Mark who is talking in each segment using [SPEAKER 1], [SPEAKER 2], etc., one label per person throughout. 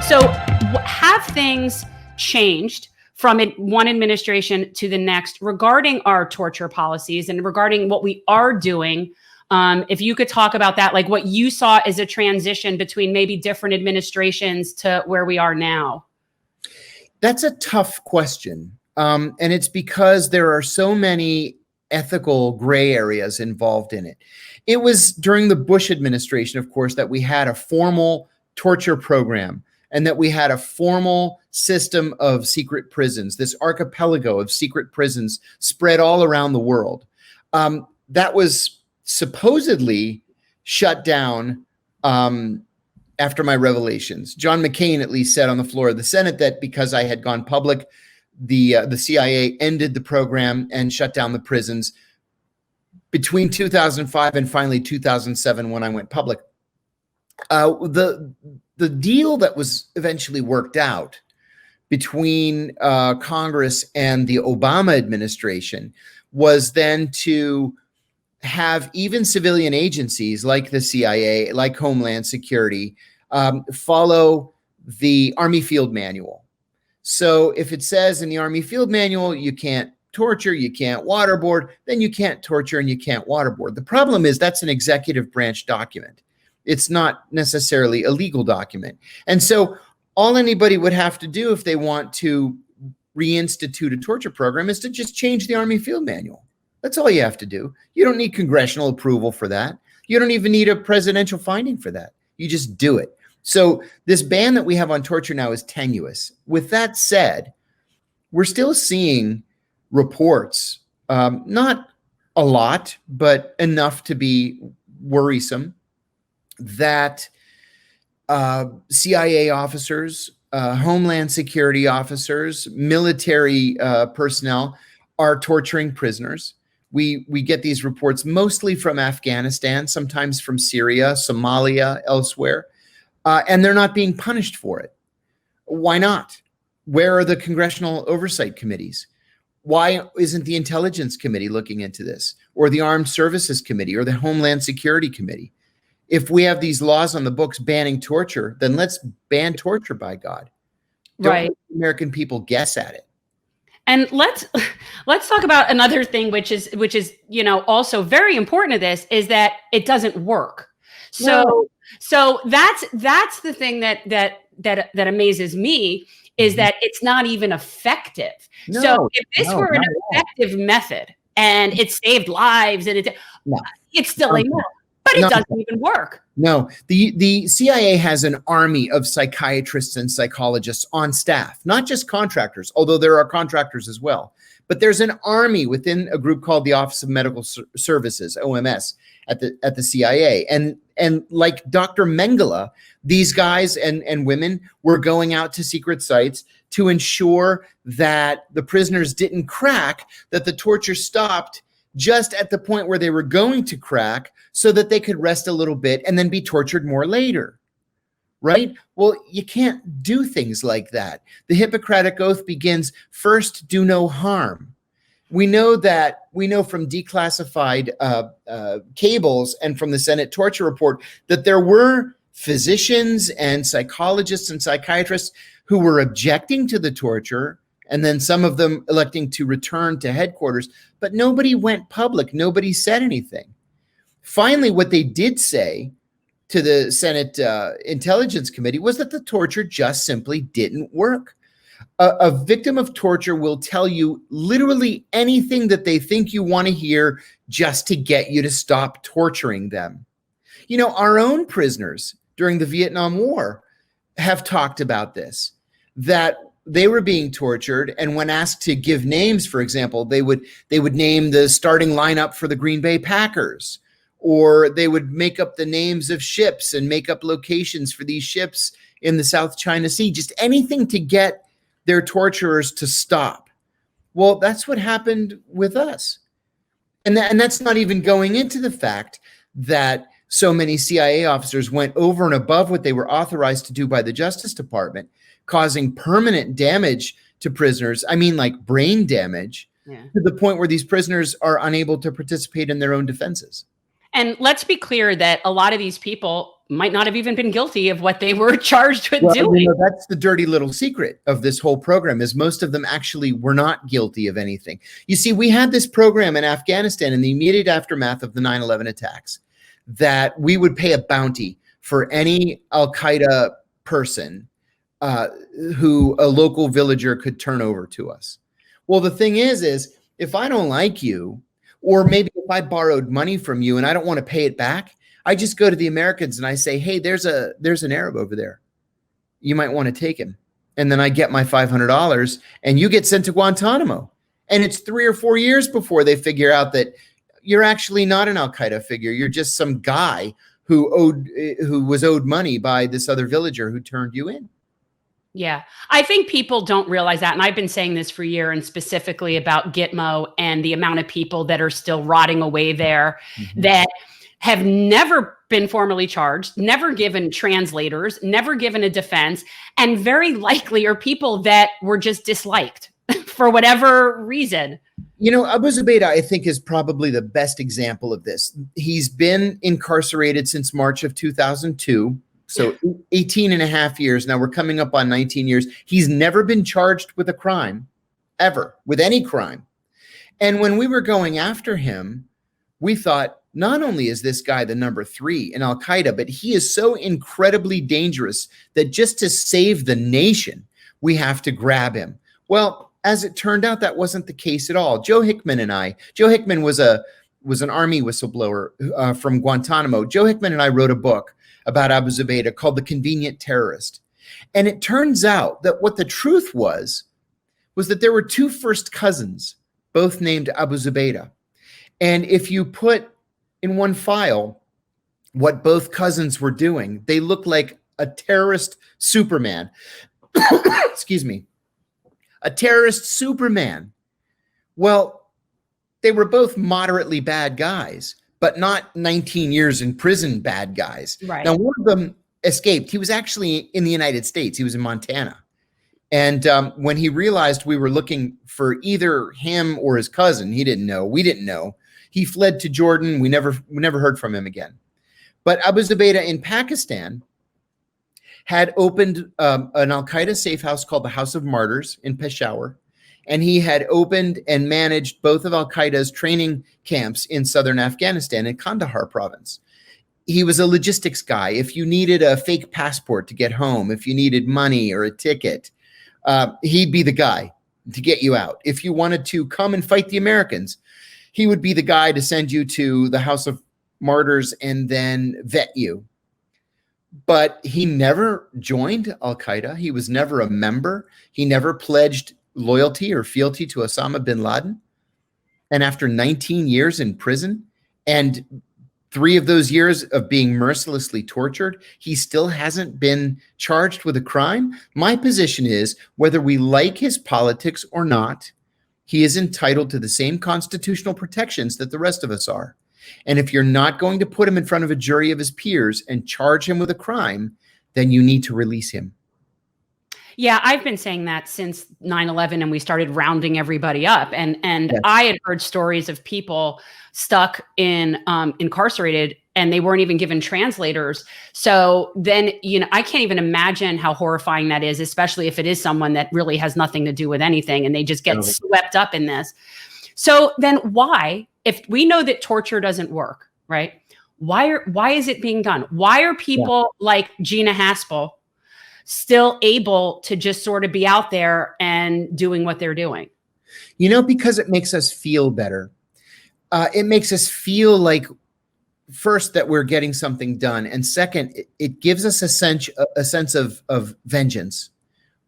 [SPEAKER 1] So have things changed from one administration to the next regarding our torture policies and regarding what we are doing? If you could talk about that, like what you saw as a transition between maybe different administrations to where we are now.
[SPEAKER 2] That's a tough question. And it's because there are so many ethical gray areas involved in it. It was during the Bush administration, of course, that we had a formal torture program and that we had a formal system of secret prisons, this archipelago of secret prisons spread all around the world. That was supposedly shut down after my revelations. John McCain at least said on the floor of the Senate that because I had gone public, the CIA ended the program and shut down the prisons between 2005 and finally 2007 when I went public. The deal that was eventually worked out between Congress and the Obama administration was then to have even civilian agencies like the CIA, like Homeland Security, follow the Army Field Manual. So if it says in the Army Field Manual, you can't torture, you can't waterboard, then you can't torture and you can't waterboard. The problem is that's an executive branch document. It's not necessarily a legal document. And so all anybody would have to do if they want to reinstitute a torture program is to just change the Army Field Manual. That's all you have to do. You don't need congressional approval for that. You don't even need a presidential finding for that. You just do it. So this ban that we have on torture now is tenuous. With that said, we're still seeing reports, not a lot, but enough to be worrisome, that CIA officers, Homeland Security officers, military personnel are torturing prisoners. We get these reports mostly from Afghanistan, sometimes from Syria, Somalia, elsewhere, and they're not being punished for it. Why not? Where are the congressional oversight committees? Why isn't the Intelligence Committee looking into this, or the Armed Services Committee, or the Homeland Security Committee? If we have these laws on the books banning torture, then let's ban torture, by God. Don't let the American people guess at it.
[SPEAKER 1] And let's talk about another thing, which is also very important to this, is that it doesn't work. So that's the thing that amazes me, is that it's not even effective. So if this were an effective method and it saved lives and it's still a no. But it doesn't even work.
[SPEAKER 2] No, the CIA has an army of psychiatrists and psychologists on staff, not just contractors, although there are contractors as well. But there's an army within a group called the Office of Medical Services, OMS, at the CIA. And like Dr. Mengele, these guys and women were going out to secret sites to ensure that the prisoners didn't crack, that the torture stopped just at the point where they were going to crack so that they could rest a little bit and then be tortured more later, right? Well, you can't do things like that. The Hippocratic Oath begins, first, do no harm. We know from declassified cables and from the Senate torture report that there were physicians and psychologists and psychiatrists who were objecting to the torture, and then some of them electing to return to headquarters, but nobody went public. Nobody said anything. Finally, what they did say to the Senate Intelligence Committee was that the torture just simply didn't work. A victim of torture will tell you literally anything that they think you want to hear just to get you to stop torturing them. You know, our own prisoners during the Vietnam War have talked about this, that they were being tortured, and when asked to give names, for example, they would name the starting lineup for the Green Bay Packers, or they would make up the names of ships and make up locations for these ships in the South China Sea, just anything to get their torturers to stop. Well, that's what happened with us. And that's not even going into the fact that so many CIA officers went over and above what they were authorized to do by the Justice Department, causing permanent damage to prisoners. I mean, like brain damage, to the point where these prisoners are unable to participate in their own defenses.
[SPEAKER 1] And let's be clear that a lot of these people might not have even been guilty of what they were charged with
[SPEAKER 2] Well,
[SPEAKER 1] doing.
[SPEAKER 2] that's the dirty little secret of this whole program, is most of them actually were not guilty of anything. You see, we had this program in Afghanistan in the immediate aftermath of the 9/11 attacks, that we would pay a bounty for any Al-Qaeda person who a local villager could turn over to us. Well, the thing is if I don't like you, or maybe if I borrowed money from you and I don't want to pay it back, I just go to the Americans and I say, hey, there's an Arab over there. You might want to take him. And then I get my $500 and you get sent to Guantanamo. And it's 3 or 4 years before they figure out that you're actually not an Al-Qaeda figure. You're just some guy who was owed money by this other villager who turned you in.
[SPEAKER 1] Yeah, I think people don't realize that. And I've been saying this for years, and specifically about Gitmo and the amount of people that are still rotting away there that have never been formally charged, never given translators, never given a defense, and very likely are people that were just disliked for whatever reason.
[SPEAKER 2] You know, Abu Zubaydah, I think, is probably the best example of this. He's been incarcerated since March of 2002. So 18 and a half years. Now we're coming up on 19 years. He's never been charged with a crime, ever, with any crime. And when we were going after him, we thought, not only is this guy the number 3 in Al-Qaeda, but he is so incredibly dangerous that just to save the nation, we have to grab him. Well, as it turned out, that wasn't the case at all. Joe Hickman was an Army whistleblower from Guantanamo. Joe Hickman and I wrote a book about Abu Zubaydah called The Convenient Terrorist. And it turns out that what the truth was that there were 2 first cousins, both named Abu Zubaydah. And if you put in one file what both cousins were doing, they look like a terrorist Superman. Excuse me. A terrorist Superman. Well, they were both moderately bad guys, but not 19 years in prison bad guys.
[SPEAKER 1] Right.
[SPEAKER 2] Now, one of them escaped. He was actually in the United States. He was in Montana. And when he realized we were looking for either him or his cousin, he didn't know. We didn't know. He fled to Jordan. We never heard from him again. But Abu Zubaydah in Pakistan had opened an Al-Qaeda safe house called the House of Martyrs in Peshawar. And he had opened and managed both of Al-Qaeda's training camps in southern Afghanistan in Kandahar province. He was a logistics guy. If you needed a fake passport to get home, if you needed money or a ticket, he'd be the guy to get you out. If you wanted to come and fight the Americans, he would be the guy to send you to the House of Martyrs and then vet you. But he never joined Al-Qaeda. He was never a member. He never pledged loyalty or fealty to Osama bin Laden. And after 19 years in prison and 3 of those years of being mercilessly tortured, he still hasn't been charged with a crime. My position is, whether we like his politics or not, he is entitled to the same constitutional protections that the rest of us are. And if you're not going to put him in front of a jury of his peers and charge him with a crime, then you need to release him.
[SPEAKER 1] Yeah, I've been saying that since 9/11 and we started rounding everybody up. And yes. I had heard stories of people stuck in incarcerated and they weren't even given translators. So then, I can't even imagine how horrifying that is, especially if it is someone that really has nothing to do with anything and they just get swept up in this. So then why, if we know that torture doesn't work, right? Why is it being done? Why are people like Gina Haspel still able to just sort of be out there and doing what they're doing?
[SPEAKER 2] Because it makes us feel better. It makes us feel like, first, that we're getting something done. And second, it gives us a sense of vengeance,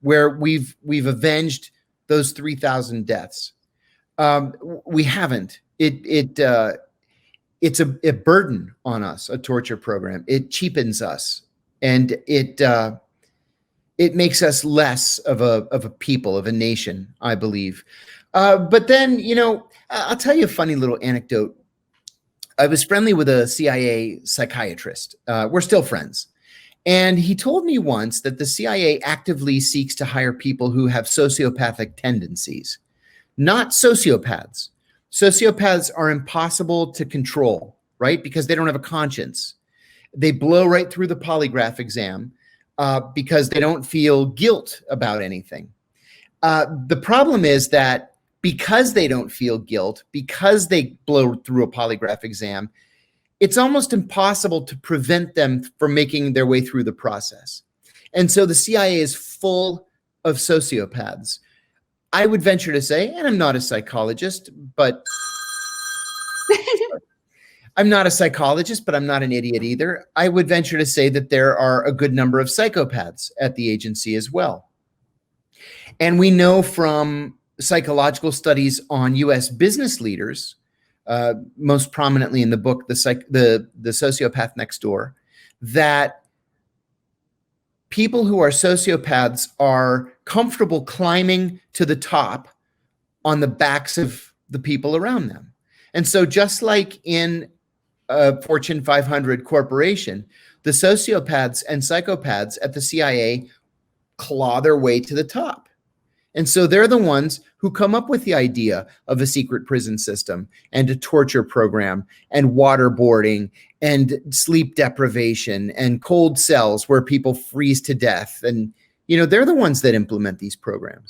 [SPEAKER 2] where we've avenged those 3,000 deaths. We haven't. It's a burden on us, a torture program. It cheapens us, and it makes us less of a people, of a nation, I believe. But then, I'll tell you a funny little anecdote. I was friendly with a CIA psychiatrist. We're still friends. And he told me once that the CIA actively seeks to hire people who have sociopathic tendencies, not sociopaths. Sociopaths are impossible to control, right? Because they don't have a conscience. They blow right through the polygraph exam because they don't feel guilt about anything. The problem is that because they don't feel guilt, because they blow through a polygraph exam, it's almost impossible to prevent them from making their way through the process. And so the CIA is full of sociopaths. I would venture to say, and I'm not a psychologist, but I'm not an idiot either. I would venture to say that there are a good number of psychopaths at the agency as well. And we know from psychological studies on US business leaders, most prominently in the book, the Sociopath Next Door, that people who are sociopaths are comfortable climbing to the top on the backs of the people around them. And so just like in a Fortune 500 corporation, the sociopaths and psychopaths at the CIA claw their way to the top. And so they're the ones who come up with the idea of a secret prison system and a torture program and waterboarding and sleep deprivation and cold cells where people freeze to death. And, they're the ones that implement these programs.